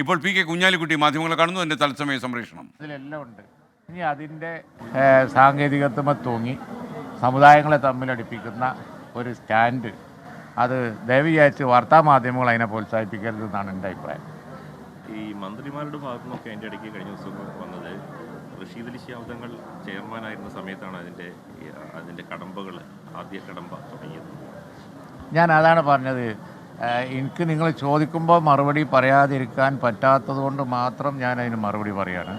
ഇപ്പോൾ P K Kunhalikutty മാധ്യമങ്ങളെ കാണുന്നു. എൻ്റെ തത്സമയ സംപ്രേഷണം ഇതിലെല്ലാം ഉണ്ട്. ഇനി അതിൻ്റെ സാങ്കേതികത്വം തൂങ്ങി സമുദായങ്ങളെ തമ്മിലടിപ്പിക്കുന്ന ഒരു സ്റ്റാൻഡ് അത് ദയവിചാരിച്ച് വാർത്താമാധ്യമങ്ങൾ അതിനെ പ്രോത്സാഹിപ്പിക്കരുതെന്നാണ് എൻ്റെ അഭിപ്രായം. ഈ മന്ത്രിമാരുടെ ഭാഗത്തു നിന്നൊക്കെ അതിൻ്റെ ഇടയ്ക്ക് കഴിഞ്ഞ ദിവസം വന്നത് റഷീദ് അലി ശിഹാബ് തങ്ങൾ ചെയർമാനായിരുന്ന സമയത്താണ് അതിൻ്റെ കടമ്പകൾ ആദ്യ കടമ്പ തുടങ്ങിയത്. ഞാൻ അതാണ് പറഞ്ഞത്. എനിക്ക് നിങ്ങൾ ചോദിക്കുമ്പോൾ മറുപടി പറയാതിരിക്കാൻ പറ്റാത്തത് കൊണ്ട് മാത്രം ഞാൻ അതിന് മറുപടി പറയാണ്.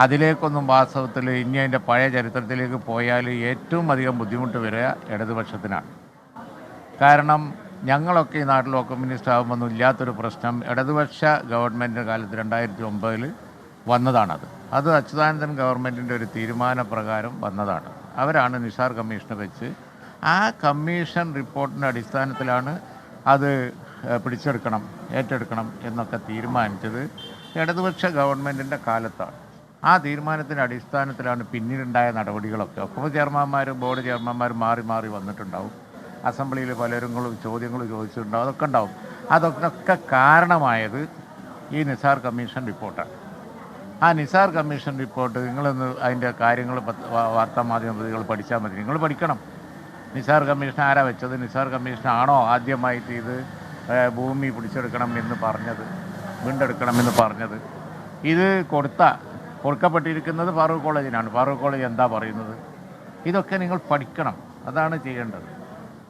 അതിലേക്കൊന്നും വാസ്തവത്തിൽ ഇനി അതിൻ്റെ പഴയ ചരിത്രത്തിലേക്ക് പോയാൽ ഏറ്റവും അധികം ബുദ്ധിമുട്ട് വരിക ഇടതുപക്ഷത്തിനാണ്. കാരണം ഞങ്ങളൊക്കെ ഈ നാട്ടിലോ കമ്മ്യൂണിസ്റ്റ് ആകുമ്പോൾ ഇല്ലാത്തൊരു പ്രശ്നം ഇടതുപക്ഷ ഗവൺമെൻറ്റിൻ്റെ കാലത്ത് 2009 വന്നതാണത്. അത് അച്യുതാനന്ദൻ ഗവൺമെൻറ്റിൻ്റെ ഒരു തീരുമാനപ്രകാരം വന്നതാണ്. അവരാണ് നിസാർ കമ്മീഷനെ വെച്ച് ആ കമ്മീഷൻ റിപ്പോർട്ടിൻ്റെ അടിസ്ഥാനത്തിലാണ് അത് പിടിച്ചെടുക്കണം, ഏറ്റെടുക്കണം എന്നൊക്കെ തീരുമാനിച്ചത് ഇടതുപക്ഷ ഗവൺമെൻറ്റിൻ്റെ കാലത്താണ്. ആ തീരുമാനത്തിൻ്റെ അടിസ്ഥാനത്തിലാണ് പിന്നീടുണ്ടായ നടപടികളൊക്കെ. അപ്പോൾ ചെയർമാന്മാരും ബോർഡ് ചെയർമാന്മാരും മാറി മാറി വന്നിട്ടുണ്ടാവും. അസംബ്ലിയിൽ പലരും ചോദ്യങ്ങൾ ചോദിച്ചിട്ടുണ്ടാവും. അതൊക്കെ ഉണ്ടാവും. അതൊക്കെ കാരണമായത് ഈ നിസാർ കമ്മീഷൻ റിപ്പോർട്ടാണ്. ആ നിസാർ കമ്മീഷൻ റിപ്പോർട്ട് നിങ്ങളൊന്ന് അതിൻ്റെ കാര്യങ്ങൾ വാർത്താമാധ്യമ പ്രതികൾ പഠിച്ചാൽ മതി. നിങ്ങൾ പഠിക്കണം. നിസാർ കമ്മീഷൻ ആരാ വെച്ചത്? നിസാർ കമ്മീഷനാണോ ആദ്യമായിട്ട് ഇത് ഭൂമി പിടിച്ചെടുക്കണം എന്ന് പറഞ്ഞത്, വീണ്ടെടുക്കണമെന്ന് പറഞ്ഞത്? ഇത് കൊടുക്കപ്പെട്ടിരിക്കുന്നത് ഫാറൂഖ് കോളേജിനാണ്. ഫാറൂഖ് കോളേജ് എന്താ പറയുന്നത്? ഇതൊക്കെ നിങ്ങൾ പഠിക്കണം. അതാണ് ചെയ്യേണ്ടത്.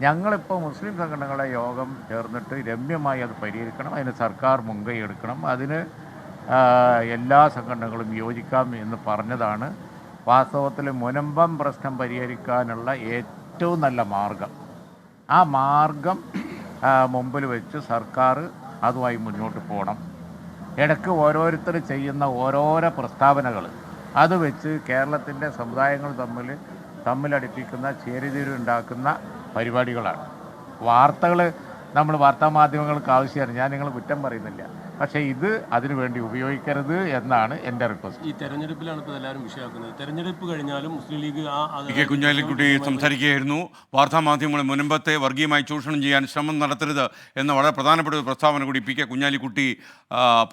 ഞങ്ങളിപ്പോൾ മുസ്ലിം സംഘടനകളുടെ യോഗം ചേർന്നിട്ട് രമ്യമായി അത് പരിഹരിക്കണം. അതിന് സർക്കാർ മുൻകൈ എടുക്കണം. അതിന് എല്ലാ സംഘടനകളും യോജിക്കാം എന്ന് പറഞ്ഞതാണ് വാസ്തവത്തിൽ മുനമ്പം പ്രശ്നം പരിഹരിക്കാനുള്ള ഏറ്റവും നല്ല മാർഗം. ആ മാർഗം മുമ്പിൽ വെച്ച് സർക്കാർ അതുമായി മുന്നോട്ട് പോകണം. ഇടയ്ക്ക് ഓരോരുത്തർ ചെയ്യുന്ന ഓരോരോ പ്രസ്താവനകൾ അത് വെച്ച് കേരളത്തിൻ്റെ സമുദായങ്ങൾ തമ്മിലടിപ്പിക്കുന്ന ചേരിതിരിവുണ്ടാക്കുന്ന പരിപാടികളാണ്. വാർത്തകൾ നമ്മൾ വാർത്താമാധ്യമങ്ങൾക്ക് ആവശ്യമാണ്. ഞാൻ നിങ്ങൾ കുറ്റം പറയുന്നില്ല. പക്ഷേ ഇത് അതിനുവേണ്ടി ഉപയോഗിക്കരുത് എന്നാണ് എൻ്റെ റിക്വസ്റ്റ്. ഈ തെരഞ്ഞെടുപ്പിലാണ് ഇപ്പോൾ എല്ലാവരും വിഷയമാക്കുന്നത്. തെരഞ്ഞെടുപ്പ് കഴിഞ്ഞാലും മുസ്ലിം ലീഗ് പി കെ കുഞ്ഞാലിക്കുട്ടി സംസാരിക്കുകയായിരുന്നു. വാർത്താമാധ്യമങ്ങളെ മുൻപത്തെ വർഗീയമായി ചൂഷണം ചെയ്യാൻ ശ്രമം നടത്തരുത് എന്ന വളരെ പ്രധാനപ്പെട്ട ഒരു പ്രസ്താവന കൂടി പി കെ കുഞ്ഞാലിക്കുട്ടി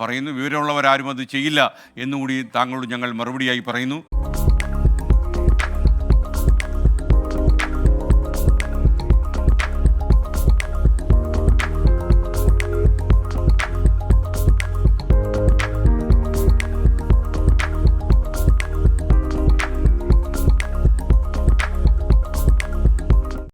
പറയുന്നു. വിവരമുള്ളവരാരും അത് ചെയ്യില്ല എന്നുകൂടി താങ്കളോട് ഞങ്ങൾ മറുപടിയായി പറയുന്നു.